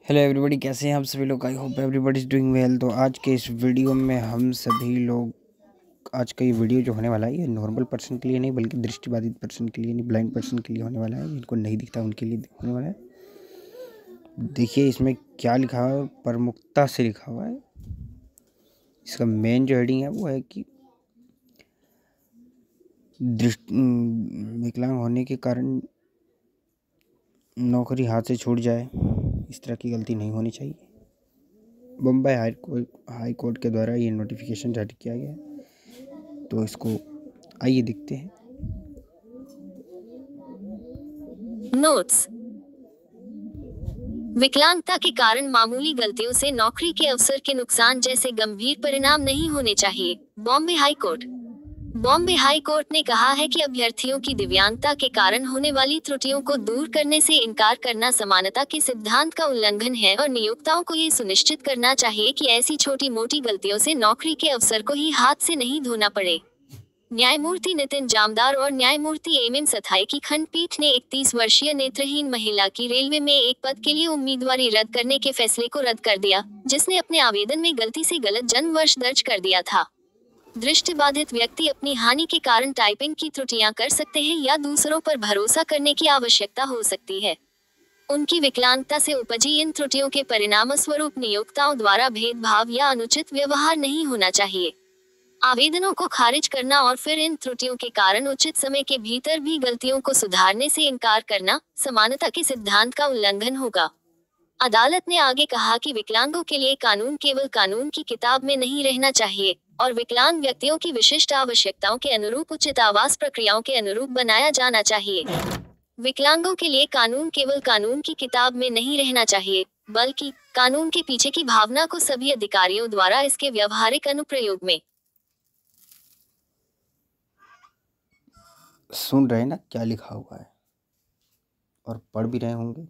Hello everybody, कैसे हैं आप सभी लोग। I hope everybody is doing well. तो आज के इस वीडियो में हम सभी लोग, आज का ये वीडियो जो होने वाला है ये नॉर्मल पर्सन के लिए नहीं बल्कि दृष्टिबाधित पर्सन के लिए, नहीं ब्लाइंड पर्सन के लिए होने वाला है। जिनको नहीं दिखता उनके लिए होने वाला है। देखिए इसमें क्या लिखा हुआ है, प्रमुखता से लिखा हुआ है। इसका मेन जो हेडिंग है वो है कि विकलांग होने के कारण नौकरी हाथ से छूट जाए, इस तरह की गलती नहीं होनी चाहिए। बम्बई हाई कोर्ट के द्वारा ये नोटिफिकेशन जारी किया गया है। तो इसको आइए देखते हैं। नोट्स। विकलांगता के कारण मामूली गलतियों से नौकरी के अवसर के नुकसान जैसे गंभीर परिणाम नहीं होने चाहिए। Bombay high court. Bombay high court ने कहा है कि अभ्यर्थियों की दिव्यांगता के कारण होने वाली त्रुटियों को दूर करने से इनकार करना समानता के सिद्धांत का उल्लंघन है और नियोक्ताओं को ये सुनिश्चित करना चाहिए कि ऐसी छोटी मोटी गलतियों से नौकरी के अवसर को ही हाथ से नहीं धोना पड़े। न्यायमूर्ति नितिन जामदार और न्यायमूर्ति एम सथाई की खंडपीठ ने 31 वर्षीय नेत्रहीन महिला की रेलवे में एक पद के लिए उम्मीदवारी रद्द करने के फैसले को रद्द कर दिया, जिसने अपने आवेदन में गलती से गलत जन्म वर्ष दर्ज कर दिया था। दृष्टिबाधित व्यक्ति अपनी हानि के कारण टाइपिंग की त्रुटियां कर सकते हैं या दूसरों पर भरोसा करने की आवश्यकता हो सकती है। उनकी विकलांगता से उपजी इन त्रुटियों के परिणामस्वरूप नियोक्ताओं द्वारा भेदभाव या अनुचित व्यवहार नहीं होना चाहिए। आवेदनों को खारिज करना और फिर इन त्रुटियों के कारण उचित समय के भीतर भी गलतियों को सुधारने से इनकार करना समानता के सिद्धांत का उल्लंघन होगा। अदालत ने आगे कहा कि विकलांगों के लिए कानून केवल कानून की किताब में नहीं रहना चाहिए और विकलांग व्यक्तियों की विशिष्ट आवश्यकताओं के अनुरूप उचित आवास प्रक्रियाओं के अनुरूप बनाया जाना चाहिए। विकलांगों के लिए कानून केवल कानून की किताब में नहीं रहना चाहिए, बल्कि कानून के पीछे की भावना को सभी अधिकारियों द्वारा इसके व्यवहारिक अनुप्रयोग में। सुन रहे हैं ना क्या लिखा हुआ है, और पढ़ भी रहे होंगे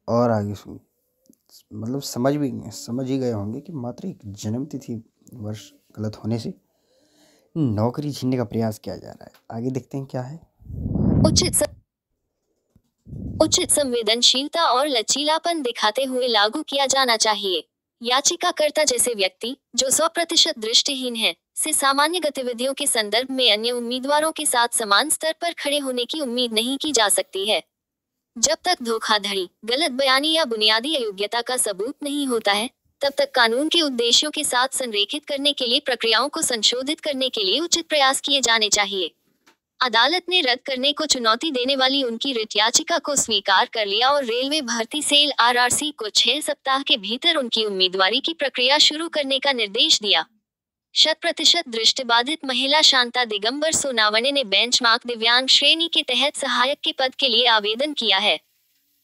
और आगे सुन, मतलब समझ ही गए होंगे कि मात्र एक जन्म तिथि वर्ष गलत होने से नौकरी छीनने का प्रयास किया जा रहा है। आगे देखते हैं क्या है। उचित संवेदनशीलता और लचीलापन दिखाते हुए लागू किया जाना चाहिए। याचिकाकर्ता जैसे व्यक्ति जो 100% दृष्टिहीन है, से सामान्य गतिविधियों के संदर्भ में अन्य उम्मीदवारों के साथ समान स्तर पर खड़े होने की उम्मीद नहीं की जा सकती है। जब तक धोखाधड़ी, गलत बयानी या बुनियादी अयोग्यता का सबूत नहीं होता है, तब तक कानून के उद्देश्यों के साथ संरेखित करने के लिए प्रक्रियाओं को संशोधित करने के लिए उचित प्रयास किए जाने चाहिए। अदालत ने रद्द करने को चुनौती देने वाली उनकी रिट याचिका को स्वीकार कर लिया और रेलवे भर्ती सेल आरआरसी को 6 सप्ताह के भीतर उनकी उम्मीदवारी की प्रक्रिया शुरू करने का निर्देश दिया। 100% दृष्टिबाधित महिला शांता दिगंबर सोनावने ने बेंचमार्क दिव्यांग श्रेणी के तहत सहायक के पद के लिए आवेदन किया है।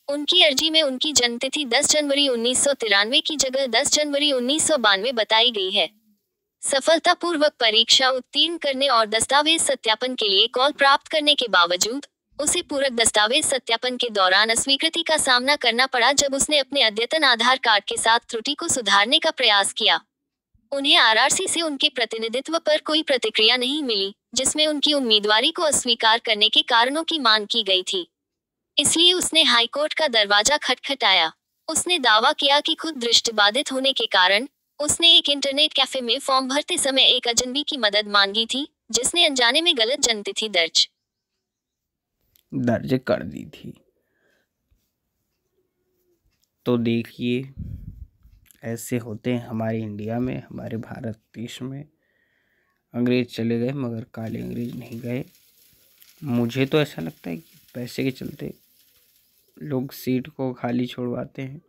उनकी अर्जी में उनकी जन्मतिथि 10 जनवरी 1993 की जगह 10 जनवरी 1992 बताई गई है। सफलतापूर्वक परीक्षा उत्तीर्ण करने और दस्तावेज सत्यापन के लिए कॉल प्राप्त करने के बावजूद उसे पूरक दस्तावेज सत्यापन के दौरान अस्वीकृति का सामना करना पड़ा जब उसने अपने अद्यतन आधार कार्ड के साथ त्रुटि को सुधारने का प्रयास किया। उन्हें आरआरसी से उनके प्रतिनिधित्व पर कोई प्रतिक्रिया नहीं मिली, जिसमें उनकी उम्मीदवारी को अस्वीकार करने के कारणों की मांग की गई थी। इसलिए उसने हाईकोर्ट का दरवाजा खटखटाया। उसने दावा किया कि खुद दृष्टिबाधित होने के कारण उसने एक इंटरनेट कैफे में फॉर्म भरते समय एक अजनबी की मदद मांगी थी, जिसने अनजाने में गलत जन्मतिथि दर्ज कर दी थी। तो देखिए ऐसे होते हैं हमारे इंडिया में, हमारे भारत देश में। अंग्रेज चले गए मगर काले अंग्रेज नहीं गए। मुझे तो ऐसा लगता है कि पैसे के चलते लोग सीट को खाली छोड़वाते हैं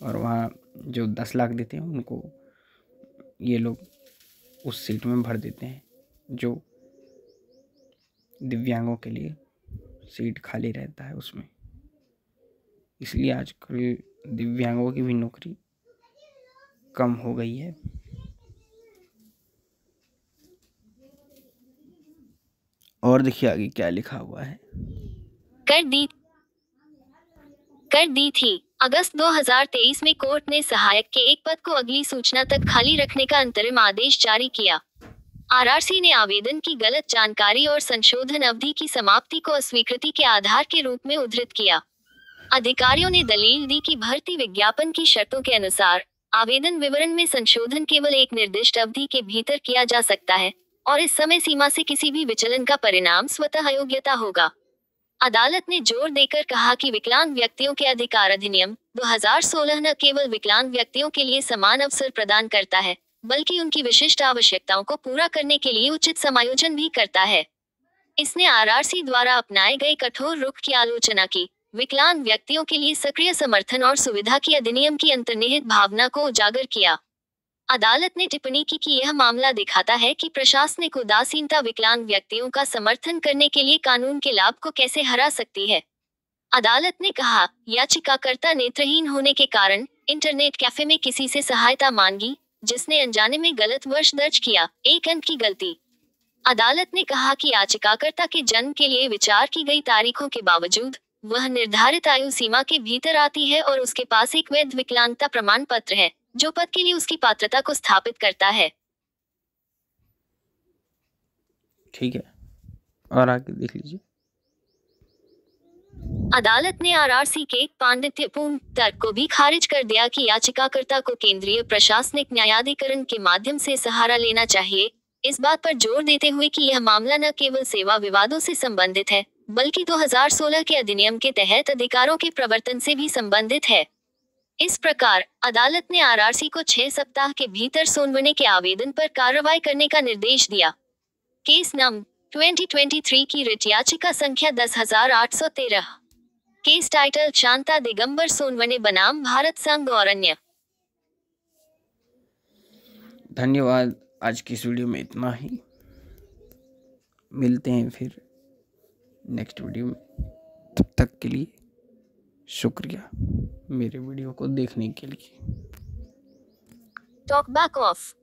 और वहाँ जो 10 लाख देते हैं उनको ये लोग उस सीट में भर देते हैं जो दिव्यांगों के लिए सीट खाली रहता है उसमें। इसलिए आजकल दिव्यांगों की भी नौकरी कम हो गई है। और देखिए आगे क्या लिखा हुआ है। कर दी थी। अगस्त 2023 में कोर्ट ने सहायक के एक पद को अगली सूचना तक खाली रखने का अंतरिम आदेश जारी किया। आरआरसी ने आवेदन की गलत जानकारी और संशोधन अवधि की समाप्ति को अस्वीकृति के आधार के रूप में उद्धृत किया। अधिकारियों ने दलील दी कि भर्ती विज्ञापन की शर्तों के अनुसार आवेदन विवरण में संशोधन केवल एक निर्दिष्ट अवधि के भीतर किया जा सकता है और इस समय सीमा से किसी भी विचलन का परिणाम स्वतः अयोग्यता होगा। अदालत ने जोर देकर कहा कि विकलांग व्यक्तियों के अधिकार अधिनियम 2016 न केवल विकलांग व्यक्तियों के लिए समान अवसर प्रदान करता है, बल्कि उनकी विशिष्ट आवश्यकताओं को पूरा करने के लिए उचित समायोजन भी करता है। इसने आरआरसी द्वारा अपनाए गए कठोर रुख की आलोचना की, विकलांग व्यक्तियों के लिए सक्रिय समर्थन और सुविधा की अधिनियम की अंतर्निहित भावना को उजागर किया। अदालत ने टिप्पणी की कि यह मामला दिखाता है कि प्रशासनिक उदासीनता विकलांग व्यक्तियों का समर्थन करने के लिए कानून के लाभ को कैसे हरा सकती है। अदालत ने कहा, याचिकाकर्ता नेत्रहीन होने के कारण इंटरनेट कैफे में किसी से सहायता मांगी, जिसने अनजाने में गलत वर्ष दर्ज किया, 1 अंक की गलती। अदालत ने कहा कि याचिकाकर्ता के जन्म के लिए विचार की गई तारीखों के बावजूद वह निर्धारित आयु सीमा के भीतर आती है और उसके पास एक वैध विकलांगता प्रमाण पत्र है, जो पद के लिए उसकी पात्रता को स्थापित करता है। ठीक है, और आगे देख लीजिए। अदालत ने आरआरसी के पांडित्यपूर्ण तर्क को भी खारिज कर दिया कि याचिकाकर्ता को केंद्रीय प्रशासनिक न्यायाधिकरण के माध्यम से सहारा लेना चाहिए, इस बात पर जोर देते हुए कि यह मामला न केवल सेवा विवादों से संबंधित है, बल्कि 2016 के अधिनियम के तहत अधिकारों के प्रवर्तन से भी संबंधित है। इस प्रकार अदालत ने आरआरसी को 6 सप्ताह के भीतर सोनवने के आवेदन पर कार्रवाई करने का निर्देश दिया। केस नंबर 2023 की रिट याचिका संख्या 10,813। केस टाइटल शांता दिगंबर सोनवने बनाम भारत संघ और अन्य। धन्यवाद। आज की इस वीडियो में इतना ही। मिलते हैं फिर नेक्स्ट वीडियो में। तब तक के लिए शुक्रिया मेरे वीडियो को देखने के लिए। Talk back of.